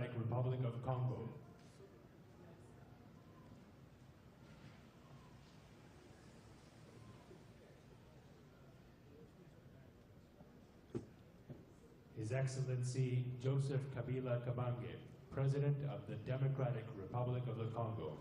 Democratic Republic of Congo. His Excellency Joseph Kabila Kabange, President of the Democratic Republic of the Congo.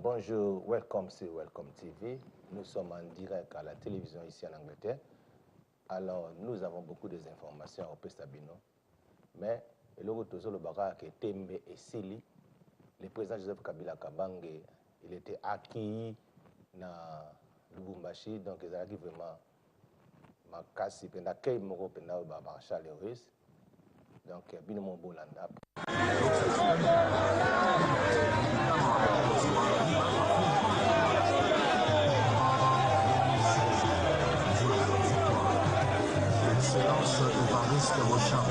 Bonjour, welcome sur Welcome TV. Nous sommes en direct à la télévision ici en Angleterre. Alors, nous avons beaucoup d'informations au Pestabino. Mais, le retour le barak est Tembe et Sili. Le président Joseph Kabila Kabange, il était accueilli dans Lubumbashi. Donc, il a vraiment ma casse, il a accueilli mon groupe dans le chaleureuse. Donc, il y a mon bolanda. Excellence Évariste Rochard.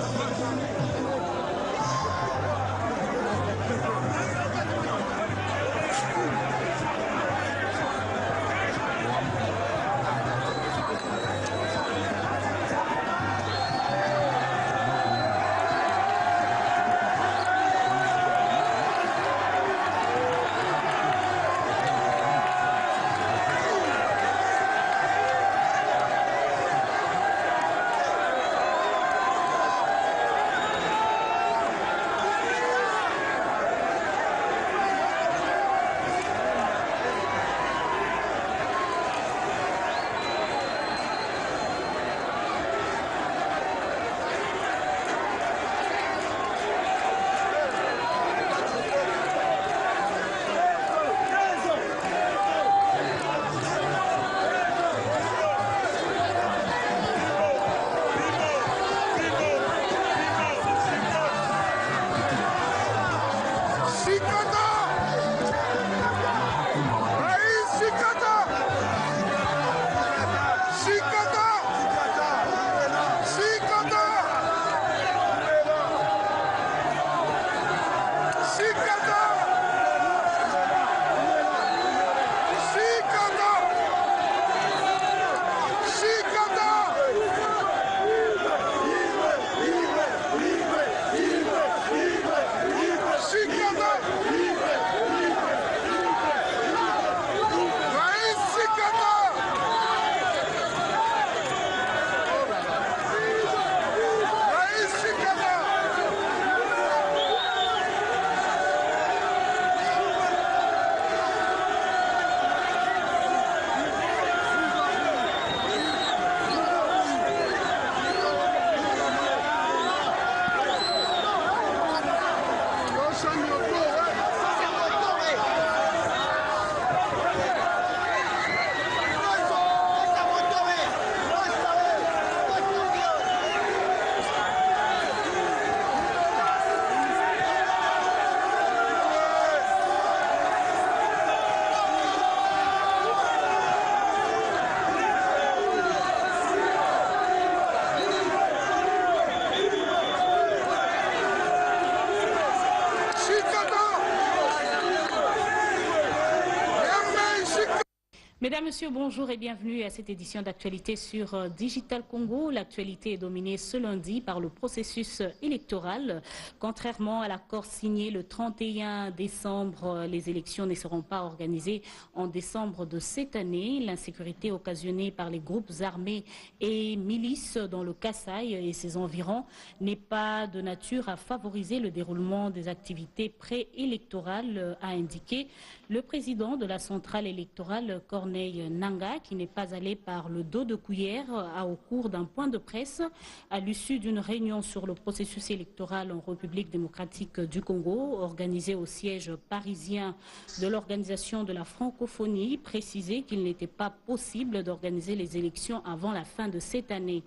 Mesdames, Messieurs, bonjour et bienvenue à cette édition d'actualité sur Digital Congo. L'actualité est dominée ce lundi par le processus électoral. Contrairement à l'accord signé le 31 décembre, les élections ne seront pas organisées en décembre de cette année. L'insécurité occasionnée par les groupes armés et milices dans le Kasaï et ses environs n'est pas de nature à favoriser le déroulement des activités préélectorales, a indiqué le président de la centrale électorale, Corneille Nangaa, qui n'est pas allé par le dos de cuillère au cours d'un point de presse à l'issue d'une réunion sur le processus électoral en République démocratique du Congo, organisée au siège parisien de l'Organisation de la francophonie, précisé qu'il n'était pas possible d'organiser les élections avant la fin de cette année.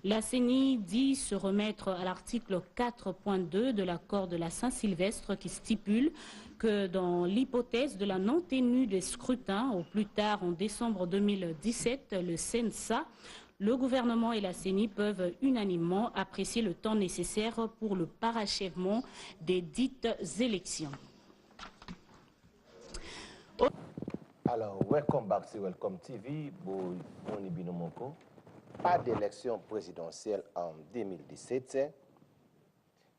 La CENI dit se remettre à l'article 4.2 de l'accord de la Saint-Sylvestre qui stipule que dans l'hypothèse de la non-tenue des scrutins au plus tard en décembre 2017, le CENSA, le gouvernement et la CENI peuvent unanimement apprécier le temps nécessaire pour le parachèvement des dites élections. Alors, welcome back to Welcome TV. Pas d'élection présidentielle en 2017.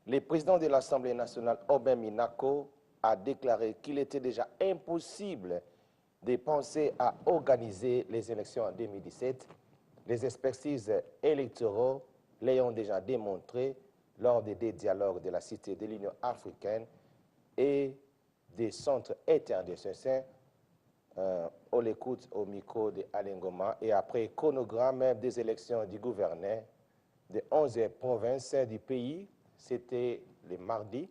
Le président de l'Assemblée nationale, Aubin Minako, a déclaré qu'il était déjà impossible de penser à organiser les élections en 2017. Les expertises électoraux l'ayant déjà démontré lors des dialogues de la Cité de l'Union africaine et des centres internationaux. On l'écoute au micro de Alain Goma et après chronogramme des élections du gouverneur de 11 provinces du pays, c'était le mardi,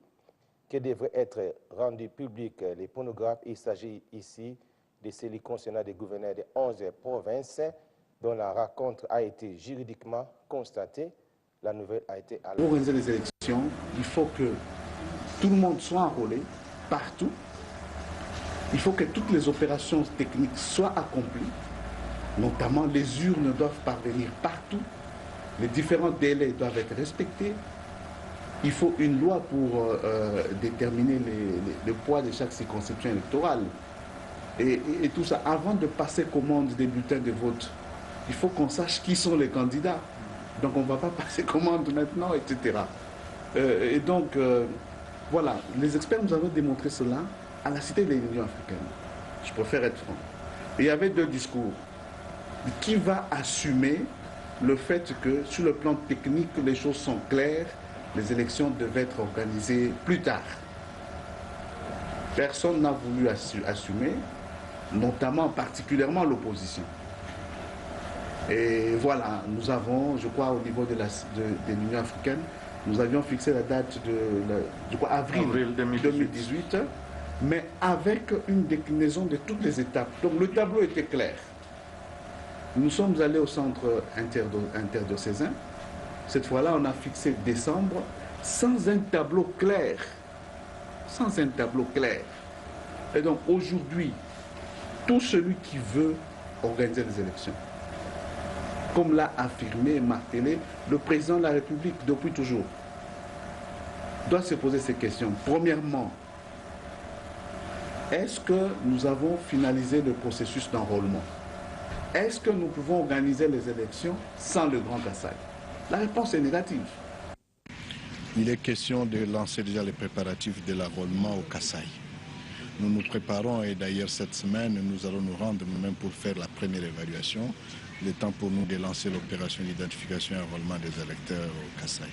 que devraient être rendus publics les pornographes. Il s'agit ici de celui concernant des gouverneurs de 11 provinces dont la rencontre a été juridiquement constatée. La nouvelle a été à Pour organiser les élections, il faut que tout le monde soit enrôlé partout. Il faut que toutes les opérations techniques soient accomplies, notamment les urnes doivent parvenir partout, les différents délais doivent être respectés. Il faut une loi pour déterminer le poids de chaque circonscription électorale. Et tout ça, avant de passer commande des bulletins de vote, il faut qu'on sache qui sont les candidats. Donc on ne va pas passer commande maintenant, etc. Voilà, les experts nous avaient démontré cela à la Cité de l'Union africaine. Je préfère être franc. Et il y avait deux discours. Qui va assumer le fait que sur le plan technique, les choses sont claires, les élections devaient être organisées plus tard. Personne n'a voulu assumer, notamment particulièrement l'opposition. Et voilà, nous avons, je crois, au niveau de l'Union africaine, nous avions fixé la date de avril 2018, mais avec une déclinaison de toutes les étapes. Donc le tableau était clair. Nous sommes allés au centre interdiocésain. Cette fois-là, on a fixé décembre sans un tableau clair. Sans un tableau clair. Et donc aujourd'hui, tout celui qui veut organiser les élections, comme l'a affirmé et martelé le président de la République depuis toujours, doit se poser ces questions. Premièrement, est-ce que nous avons finalisé le processus d'enrôlement? Est-ce que nous pouvons organiser les élections sans le Grand Kasaï? La réponse est négative. Il est question de lancer déjà les préparatifs de l'enrôlement au Kasaï. Nous nous préparons et d'ailleurs cette semaine, nous allons nous rendre même pour faire la première évaluation. Il est temps pour nous de lancer l'opération d'identification et enrôlement des électeurs au Kasaï.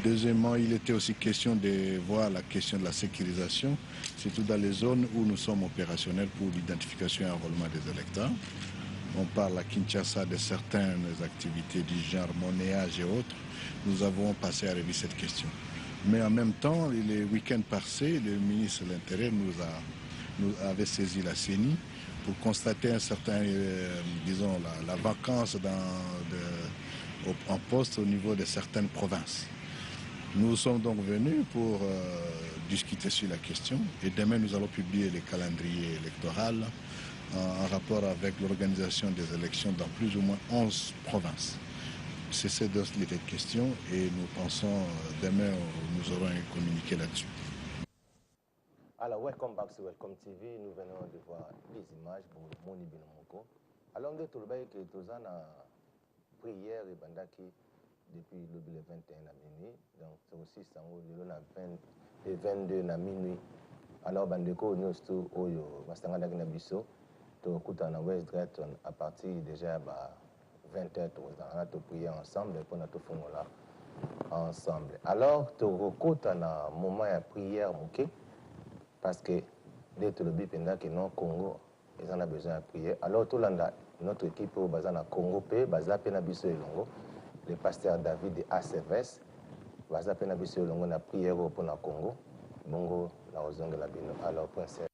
Deuxièmement, il était aussi question de voir la question de la sécurisation, surtout dans les zones où nous sommes opérationnels pour l'identification et enrôlement des électeurs. On parle à Kinshasa de certaines activités du genre monnayage et autres. Nous avons passé à revue cette question. Mais en même temps, les week-ends passés, le ministre de l'Intérieur nous avait saisi la CENI pour constater un certain, disons, la vacance en poste au niveau de certaines provinces. Nous sommes donc venus pour discuter sur la question et demain nous allons publier le calendrier électoral en rapport avec l'organisation des élections dans plus ou moins 11 provinces. C'est ces deux questions et nous pensons demain nous aurons un communiqué là-dessus. Alors, welcome back to Welcome TV. Nous venons de voir les images pour Moni Binomoko. Alors, nous avons dit que nous avons prière et bandaki depuis le 21 à minuit. Donc, c'est aussi le 22 à minuit. Alors, bandeko, nous sommes au Mastanga Bisso. Nous sommes West Drayton à partir déjà 20h. Nous avons prié ensemble pour nous faire là ensemble. Alors, nous sommes un moment de prière. Parce que dès que le bipenda qui non Congo, ils en ont besoin de prier. Alors tout l'anda, notre équipe au Bazana Congo P, Baza Penabiso Elongo, le pasteur David de ACVS, Baza Penabiso Elongo na prière pour na Congo, Bongo la Ozonga la Bino. Alors princesse.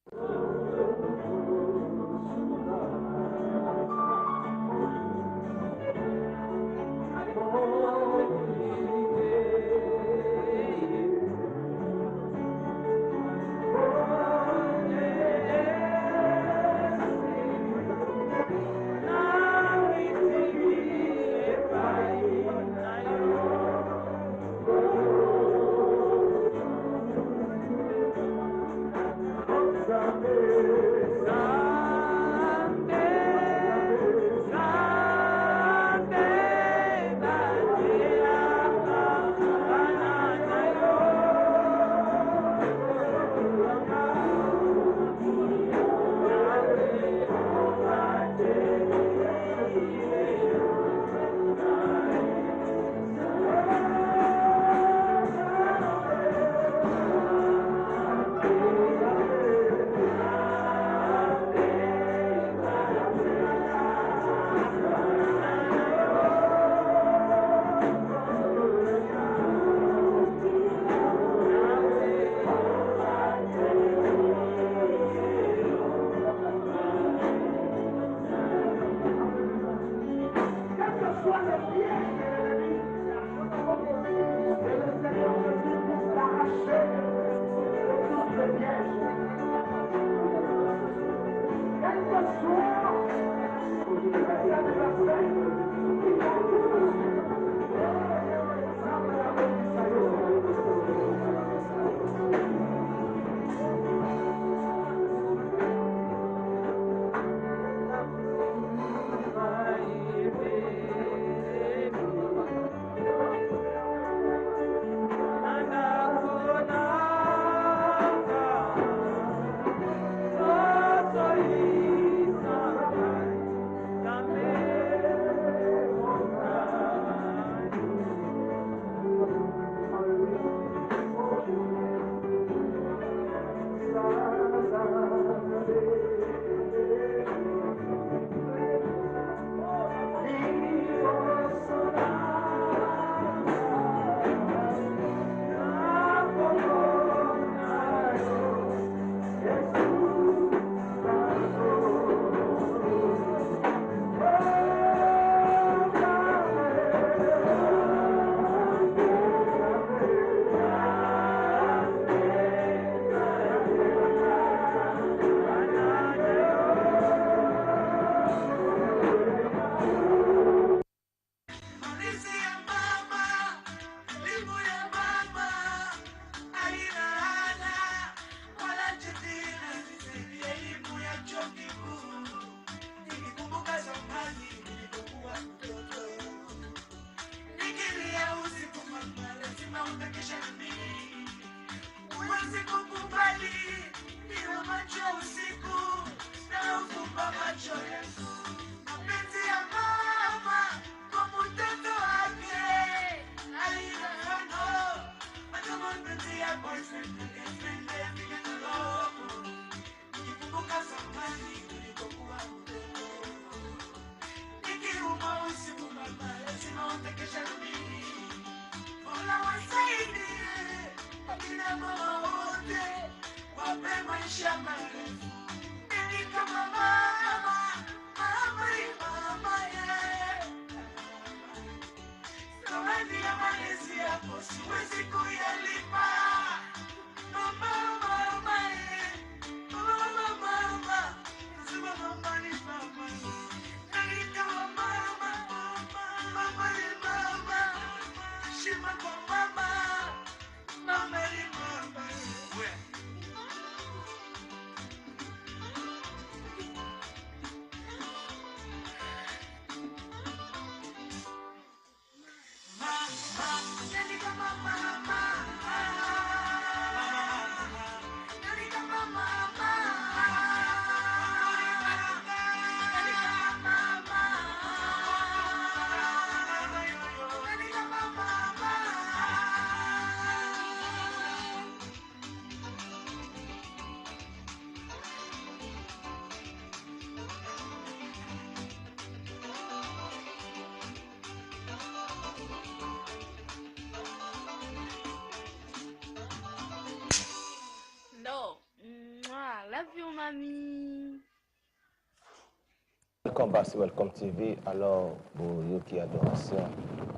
Welcome back sur Welcome TV. Alors, pour yo qui adoration.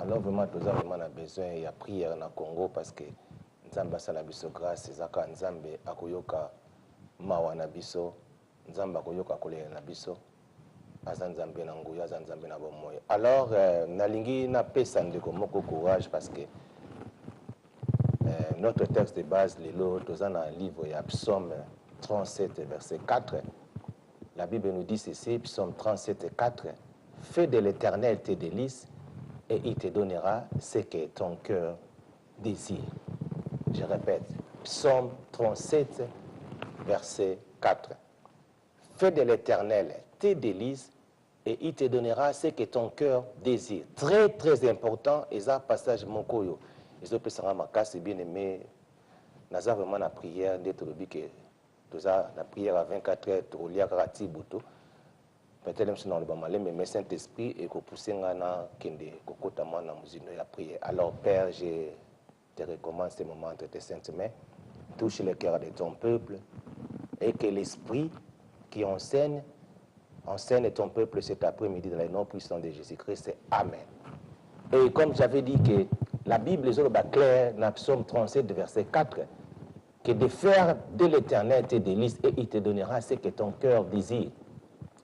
Alors vraiment, tous vraiment on a besoin il y a prière dans Congo parce que Nzamba sala biso grâce ezaka Nzambe akoyoka mawa na biso, Nzamba akoyoka kolela na biso. Aza Nzambe na nguya, aza Nzambe na bomoyo. Alors, nalingi na pesa ndeko moko courage parce que notre texte de base, tous dans un livre, il y a Psaume 37, verset 4. La Bible nous dit ceci, Psaume 37, 4. Fais de l'Éternel tes délices et il te donnera ce que ton cœur désire. Je répète, Psaume 37, verset 4. Fais de l'Éternel tes délices et il te donnera ce que ton cœur désire. Très, très important, et ça, passage mon koyo. Les autres personnes m'ont bien aimé. Nous avons vraiment la prière d'être le que la prière à 24 heures, tu relis à Ratibuto. Peut-être même si on le mais Saint-Esprit et que pousser ngana kende kokotama na muzino la prière. Alors Père, je te recommande ce moment entre tes saintes mains. Touche le cœur de ton peuple et que l'Esprit qui enseigne ton peuple cet après-midi dans les noms puissants de Jésus-Christ. Amen. Et comme j'avais dit que la Bible est claire dans Psaume 37, verset 4, que de faire de l'Éternel tes délices et il te donnera ce que ton cœur désire.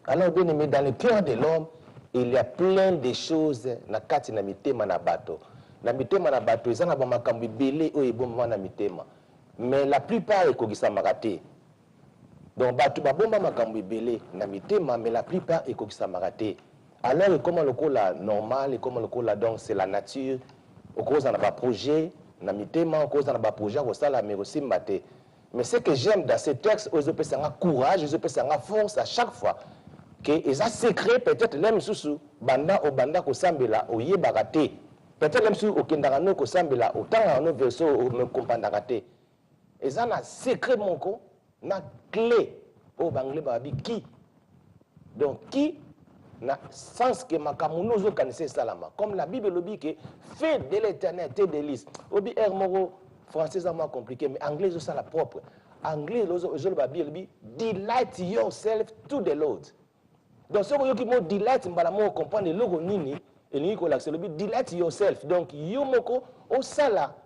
Alors, bien aimé, dans le cœur de l'homme, il y a plein de choses na kati na mitema na bato. Na mitema na bato, ils ont un makambi belé ou ibomba na mitema. Mais la plupart est kogisa marate. Donc, bato babomba makambi belé na mitema, mais la plupart est kogisa marate. Alors, comment le cola normal et comment le cola donc c'est la nature. Au cause d'un projet, na mitema, au cause d'un projet, au sala, mais aussi maté. Mais ce que j'aime dans ces textes, ils ont un courage, ils ont une force à chaque fois. Que ils ont secret peut-être même sous banda au banda ko sambela au yebagate. Peut-être même sous au kendarano ko sambela au tangano verso au me compandagate. Ils ont un secret mon ko, na clé au banglé babi qui. Donc qui na sens que makamuno zo kanise salama comme la Bible le dit que fais de l'Éternel tes délices obi moro français ça moins compliqué mais anglais ça la propre anglais zo le Bible dit delight yourself to the Lord donc ce que mo delight mbala mo comprendre logo nini et ni ko la c'est le but delight yourself donc yo moko o sala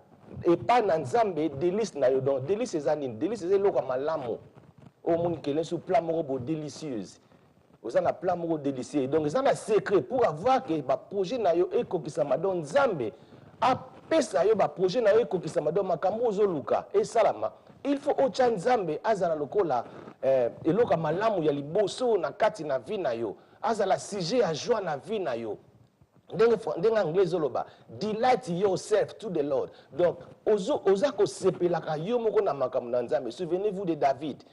et pas na Nzambe délice na yo donc délice ezanini délice ezelo malamu o moni kele sous plat moko délicieuse. Vous avez un plan délicieux. Donc, vous avez un secret pour avoir que le projet na yo eko kisamado Nzambe a pesa yo ba projet na yo eko kisamado makambo zoluka et salama. Il faut ocha Nzambe azala lokola eloka malamu ya liboso na kati na vie na yo. Azala sujet à joie na vie na yo. Ndenge anglais zoloba delight yourself to the Lord. Donc, oza ko sepelaka yo moko na makambo na Nzambe. Souvenez-vous de David.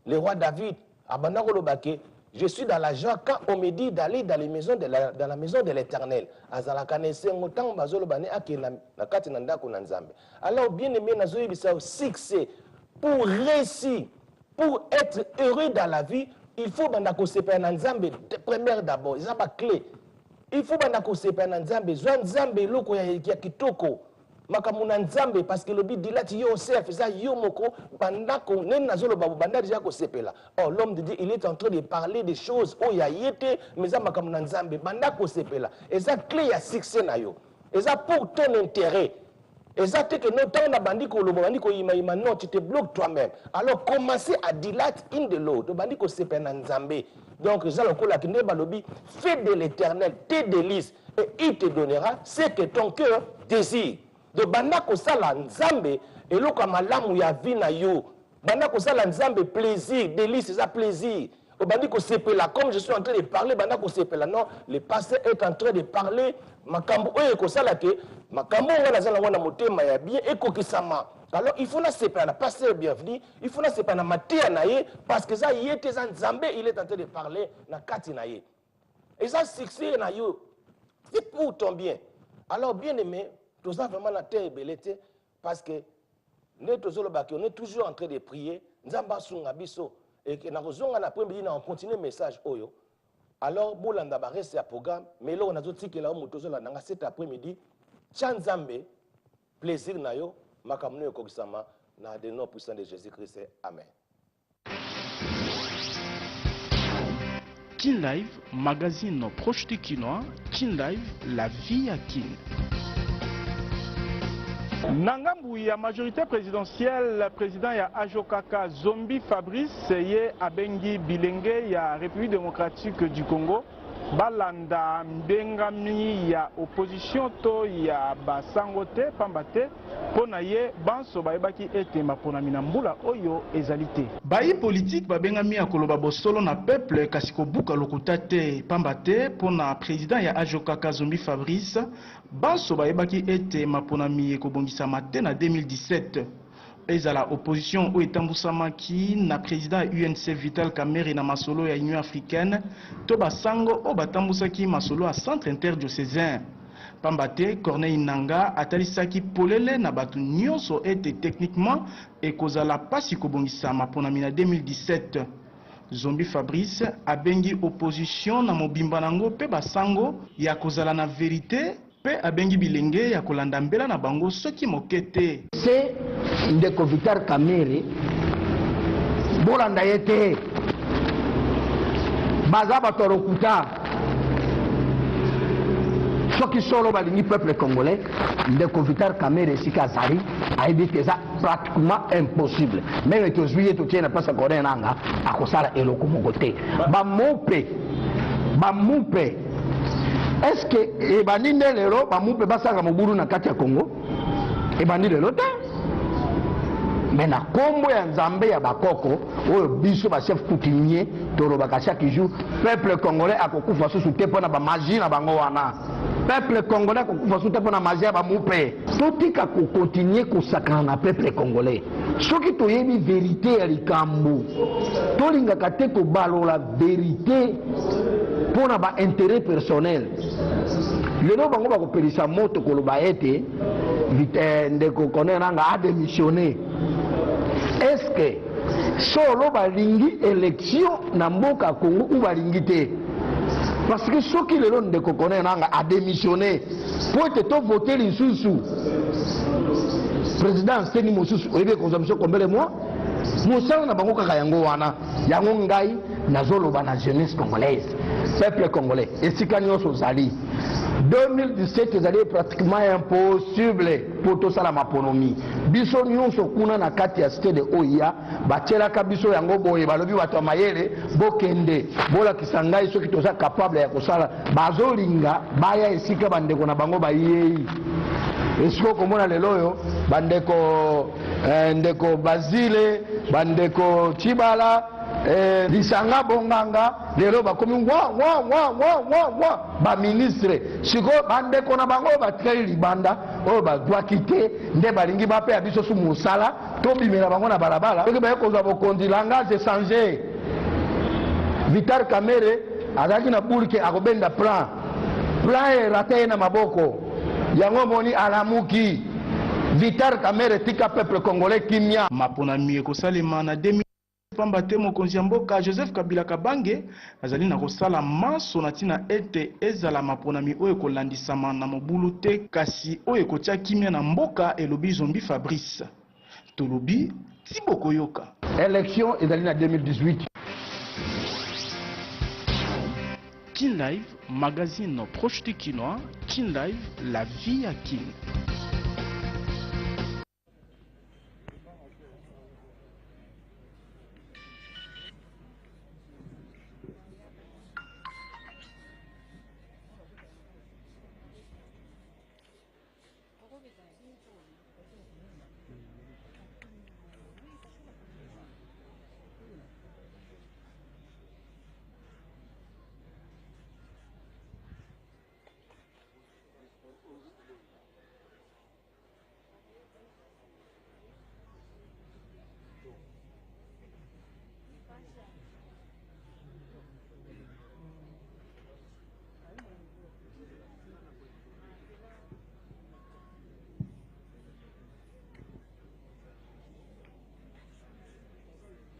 Le roi David abanda kolobake je suis dans la joie quand on me dit d'aller dans la maison de l'Éternel. Alors, bien aimé, succès, pour réussir, pour être heureux dans la vie, il faut que première d'abord, c'est la clé. Il faut que Nzambe loko ya kitoko. Makamuna Nzambe parce que le but dit là yourself ça yomoko bandako nenazolo babu banda déjà ko sepela. Oh l'homme de Dieu il est en train de parler des choses oh ya yete mais ça makamuna Nzambe bandako sepela. Et ça clé ya succès na yo. Et ça pour ton intérêt. Et ça te que no temps na bandiko lo bandiko ima non tu te bloques toi-même. Alors commencez à delight in the Lord. Bandiko sepela Nzambe. Donc ça le kola kinde balobi fais de l'Éternel tes délices et il te donnera ce que ton cœur désire. De banda kosala Nzambe eloka malamu ya vie na yo banda kosala Nzambe plaisir délice ça plaisir au bandi ko sepela comme je suis en train de parler banda ko sepela non le pasteur est en train de parler makambo oyo kosala ke makambo ngana zala wana motema ya bien ekokisama alors il faut na sepela na pasteur bienvenue il faut na sepela na matia na ye parce que ça yete za Nzambe il est en train de parler na kati na ye et ça succès na yo c'est pour ton bien alors bien aimé tout ça vraiment la terre belete parce que on est toujours en train de prier Nzamba sunga biso et que na kozonga na premier na on continue le message oyo alors bolanda ba reste à programme mais là on a zoti que là moto zo la nanga cet après-midi Nzambe plaisir na yo makamno yo kokisama na de nom puissant de Jésus-Christ amen. Kin Live, magazine proche du Kinois. Kin Live, la vie à Kin. Nangambu ya majorité présidentielle, président ya Ajokaka Zombi Fabrice ye abengi bilenge ya République démocratique du Congo balanda mbengami ya opposition to ya basangote pambate pona ye banso bayebaki ete maponami na mbula oyo ezalité bayi politique babengami ya koloba bosolo na peuple kasi kobuka lokuta te pambate pona président ya Ajokaka Zombi Fabrice banso bayebaki ete maponami ekobongisama te na 2017 ezala opposition oyo etambusamaki na président UNC Vital Kamerhe na masolo ya Union africaine to basango oyo batambusaki masolo ya centre interdiocésain pambate Corneille Nangaa atalisaki polele na bato nyonso ete techniquement ekozala pasi kobongisama ponami na 2017 Zombi Fabrice abengi opposition na mobimba nango pe basango ya kozala na vérité pe abengi bilenge ya kolanda mbela na bango soki mokete se ndeko Vital Kamerhe bolanda ye te baza bato lokuta soki solo balingi peuple congolais ndeko Vital Kamerhe esika azali ayebi te eza pratiquement impossible meme tozwi ye totie na place ya Corneille Nangaa akosala eloko moko te bamupe est-ce que ebandi nde lelo bamupe basanga mobulu na kati ya Congo ebandi lelo te mais na kombo ya nzambe ya bakoko oyo biso ba chef coutumier tolobaka chaque jour peuple congolais akokufa susu te mpona bamagie na bango wana peuple congolais akokufa susu te mpona magie ya bamupe totika kokontinue kosakana na peuple congolais soki toyebi vérité ya likambo tolingaka te kobalola vérité mpona baintérêt personnel lelo bango bakopelisa moto koloba ete ndeko Corneille Nangaa adémissionné. Est-ce que solo balingi élection na mboka Congo ou balingi te? Parce que ceux qui le ndeko Corneille Nangaa a démissionné pour être to voter lisusu président Seni Mosusu oyebi consommation combien de mois mosala na bango kaka yango wana yango ngai nazoloba na jeunesse congolaise peuple congolais esika nyonso ozali 2017 ezali pratiquement impossible pour tosala maponomi biso nyonso kuna na kati ya cité de oya batielaka biso yango boye balobi bato ya mayele bokende bolakisa ngai soki toza capable ya kosala bazolinga baya esika bandeko na bango bayei esiko komona lelo oyo bandeko ndeko Basile bandeko Chibala lisanga bonganga lelo bakomi wa ba ministre siko bandeko na bango batikali libanda oyo bazwaki te nde balingi bapeya biso su mosala tobimela bango na balabala soki baye kozwa bokonzi langage echange Vital Kamerhe azalaki na bulke akobenda plan erate ye na maboko yango moni alamuki Vital Kamerhe tika peuple congolais kimia maponami ekosalema na 2000 pambate mokonzi ya mboka Joseph Kabila Kabange azali na kosala maso na ntina ete ezala maponami oyo ekolandisama na mobulu te kasi oyo ekotia kimia na mboka elobi Zombi Fabrice tolobi Tibo Koyoka élection ezali na 2018 Kin Live, magazine proche du Kinois. Kin Live, la vie à Kin.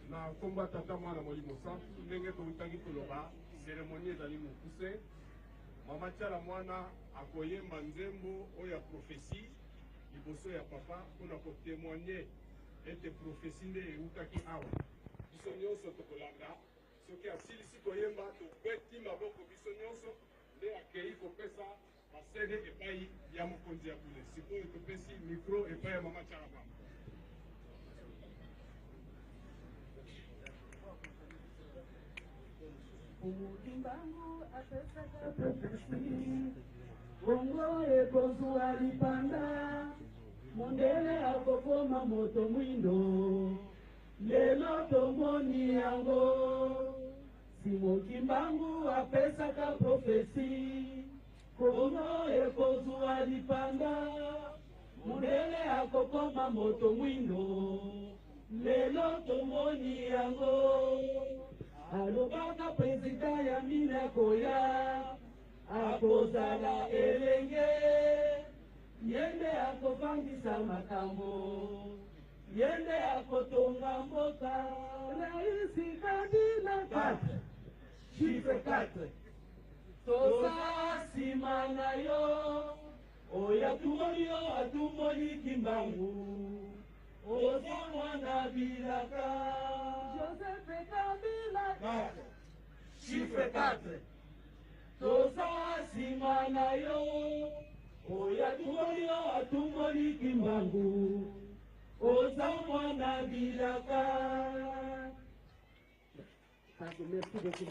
na komba tata mwana molimo safi ndenge toutaki koloba cérémonie ezali mokuse mama tiala mwana akoyemba nzembo oyo ya prophétie liboso ya papa mpona kotémoigne ete prophétie nde eutaki awa biso nyonso tokolanda soki asilisi koyemba tobeta tokende epai ya mokonzi ya kule sikoyo topesi micro epai ya mama Tiala Mwana. Bongo ekozwa lipanda mondele akokoma moto mwindo lelo tomoni yango simokimbangu apesaka profesi bongo ekozwa lipanda mondele akokoma moto mwindo lelo tomoni yango alobaka prezida ya mina koya akozala elenge yende akofandisa makambo yende akotonga mboka raisi Kabila 4 chiffre 4 toza nsima na yo oyo atumoli yo atumoli kimbangu oza mwana bilaka Joseph Kabila 4 chiffre 4 toza nsima na yo oyo atumoli yo atumoli kimbangu oza mwana bilaka. Merci beaucoup.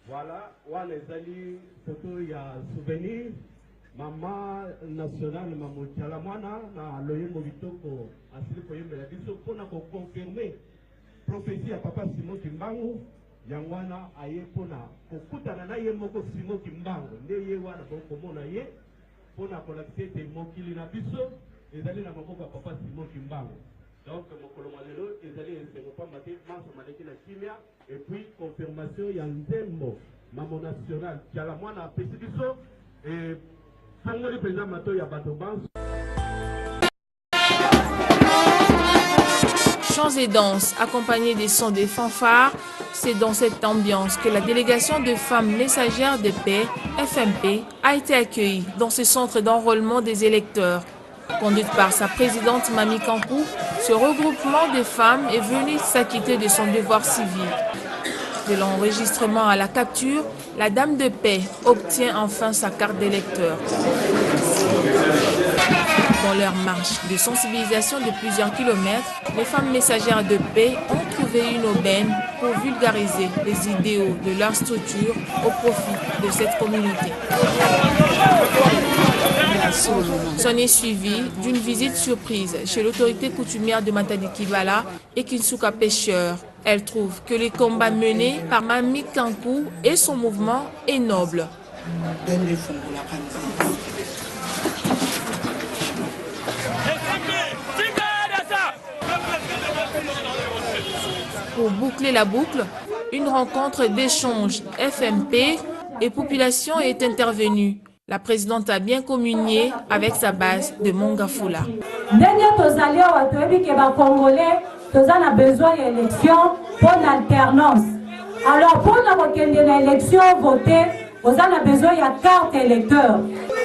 Voilà, wana ezali photo ya souvenir mama nationale Mama Tiala Mwana na loyembo bitoko asili koyembela biso mpona koconfirme prophétie ya papa Simon Kimbangu yangwana aye mpona kokutana na ye moko Simon Kimbangu nde ye wana bokomona ye mpona kolakisa ete mokili na biso ezali na maboko ya papa Simon Kimbangu. Donc mokolo malelo ezali esengo pamba te manso maleki na kimia et puis confirmation ya nzembo Mama nationale Tiala Mwana apesi biso et fongoli président mato ya bato banso. Chants et danses accompagnés des sons des fanfares, c'est dans cette ambiance que la délégation de femmes messagères de paix, FMP, a été accueillie dans ce centre d'enrôlement des électeurs. Conduite par sa présidente Mami Kankou, ce regroupement de femmes est venu s'acquitter de son devoir civil. De l'enregistrement à la capture, la dame de paix obtient enfin sa carte d'électeur. Dans leur marche de sensibilisation de plusieurs kilomètres, les femmes messagères de paix ont trouvé une aubaine pour vulgariser les idéaux de leur structure au profit de cette communauté. S'en est suivi d'une visite surprise chez l'autorité coutumière de Matadi-Kibala et Kinsuka Pêcheur. Elle trouve que les combats menés par Mami Kankou et son mouvement est noble. Pour boucler la boucle, une rencontre d'échange FMP et population est intervenue. La présidente a bien communié avec sa base de Mongafula. Nous avons besoin d'élections pour l'alternance. Alors, pour l'élection, voter, vous avez besoin de carte électeur.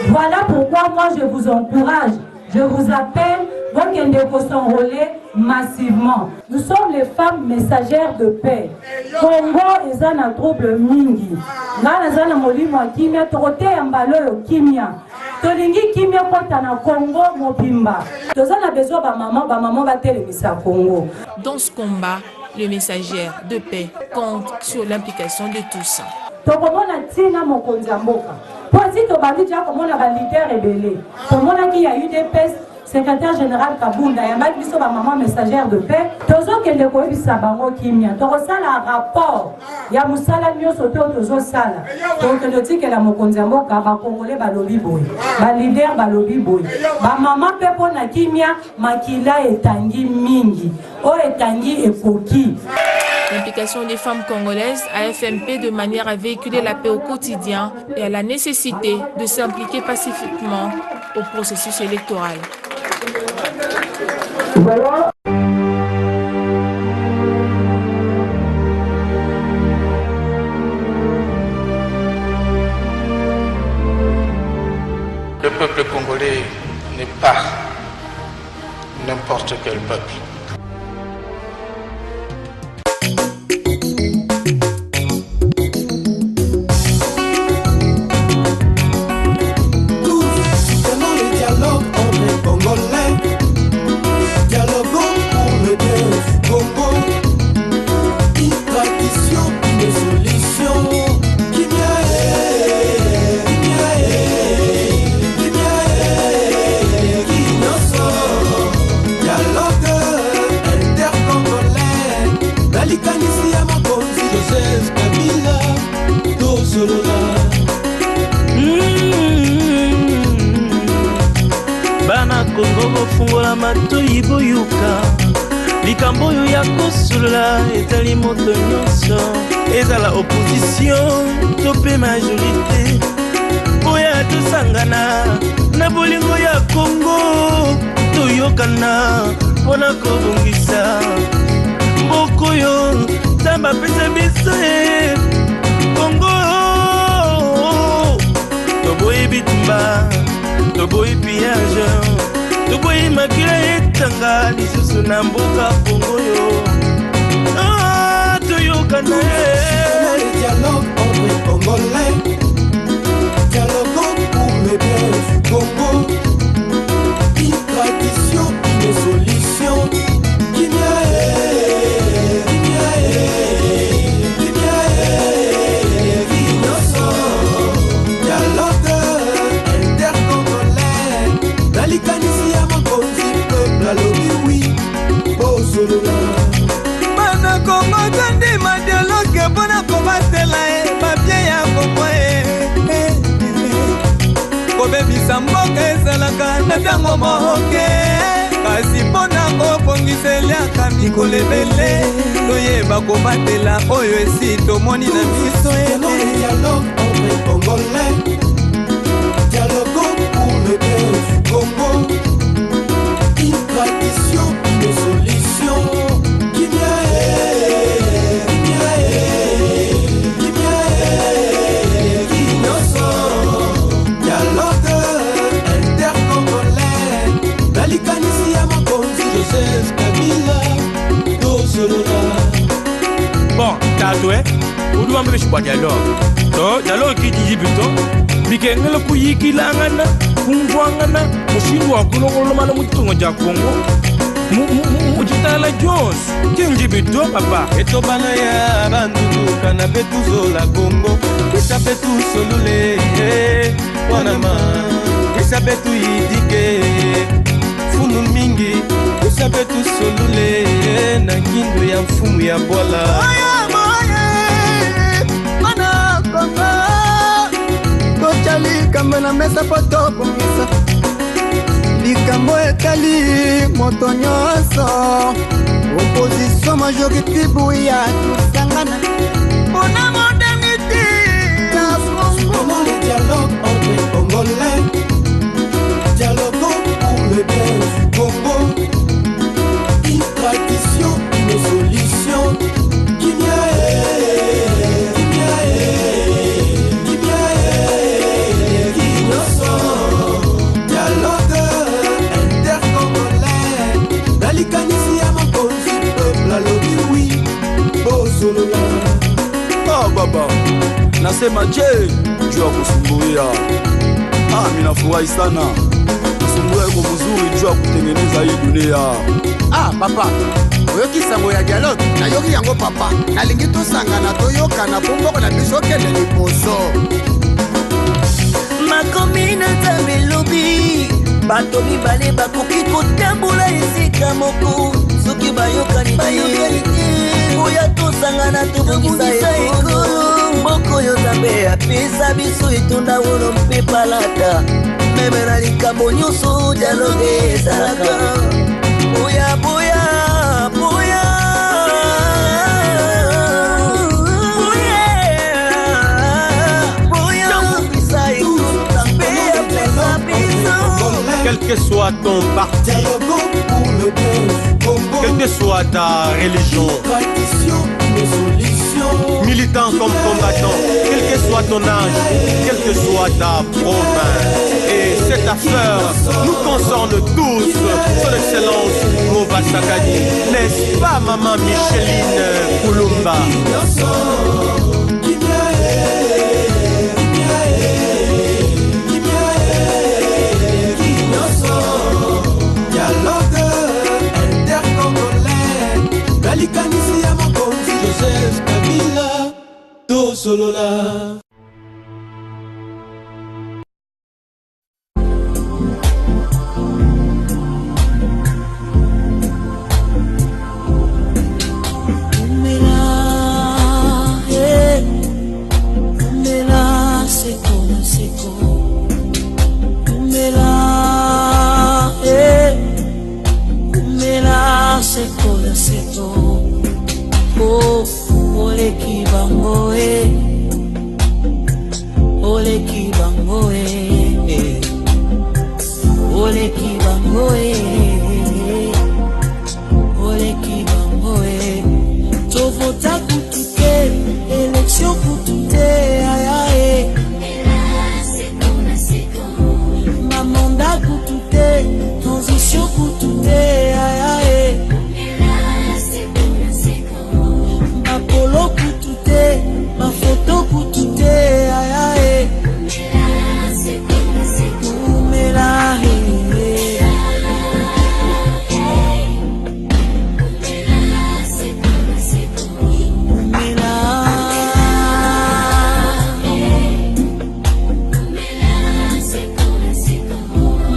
Voilà pourquoi moi je vous encourage, je vous appelle, vous devez s'enrôler massivement. Nous sommes les femmes messagères de paix. Congo est un trouble mingi. Nous avons molimo kimia, troté ambalo kimia. Tolingi kimia kota na Congo mobimba. Nous avons besoin de maman va téléviser Congo. Dans ce combat, le messagère de paix compte sur l'implication de tous. Tokomona tina mokonzi mboka. Pour si to bandi ja komona ba leader rebelle. Komona ki ya UDPS secrétaire général Kabunda yambaki biso ba maman messagère de paix tozokende koyebisa bango kimia tokosala rapport ya mosala nyonso te tozosala tokende otikela mokonzi ya mboka bakongole balobi boye balider balobi boye bamama mpe mpo na kimia makila etangi mingi oyo etangi ekoki. L'implication des femmes congolaises à FMP de manière à véhiculer la paix au quotidien et à la nécessité de s'impliquer pacifiquement au processus électoral. Le peuple congolais n'est pas n'importe quel peuple. Bana Kongo bofungola matoyi boyuka likambo oyo ya kosolola etali moto nyonso ezala opposition to pe majorité oya tosangana na bolingo ya Kongo toyokana mpona kobongisa mboka oyo Nzambe apesa biso Kongo toboyi bitumba toboyi pillage toboyi makila etanga lisusu na mboka Kongo yo toyokana dialogue entre Congolais, dialogue pour le bien du Congo, une tradition, une solution, Bana Kongo tandi ma dialogue mpona kobatela babie ya Kongo kobebisa mboka ezalaka na ntango moke kasi mpona kobongiseliaka mikolo ebele toyeba kobatela oyo esi tomoni na biso dialogue pour le bien du Congo, une tradition, une solution. Bon, tatoué, ou doit me choisir dialogue. Dialogue qui dit plutôt, bikengele kuyikilangana, kumvangana, mushindwa kulongolomana mutungo ja Kongo. Mujitala Jones, kinji bito papa. Etobana ya bandudu kana betuzo la Kongo. Isa betu solule, wanama. Isa betu yidike, funu mingi. Isa betu solule, na kindu ya mfumu ya bola. Mana Kongo, tochali kama na mesa poto kumisa. Likambo etali moto nyonso opposition majorité buya tusangana mpona modernité ya Congo. Le dialogue entre Congolais, dialogue pour le bien du Congo, une tradition, une solution. Oh baba, nasema je, jua kusumbuia. Mimi nafurahi sana. Kusumbuia iko mzuri jua kutengeneza hii dunia. Papa, oyoki sango ya dialogue na yoki yango papa. Nalingi tosangana toyokana pombo na biso kende liboso. Makomi na Nzambe lobi bato mibale bakoki kotambola esika moko soki bayokani te oya tosangana tobongisa ekolo moko oyo nzambe apesa biso etonda wolo mpe palata meme na likambo nyonso dialoge ezalaka boya boya boya quel que soit ton parti, quelle que soit ta religion, militant comme combattant, quel que soit ton âge, quelle que soit ta province. Et cette affaire nous concerne tous, son excellence Mova Sakani, n'est-ce pas maman Micheline Koulumba? Likanisi ya mokonzi Joseph Kabila tosolola.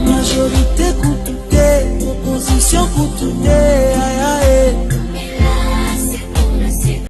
Majorité pour tout, opposition pour tout.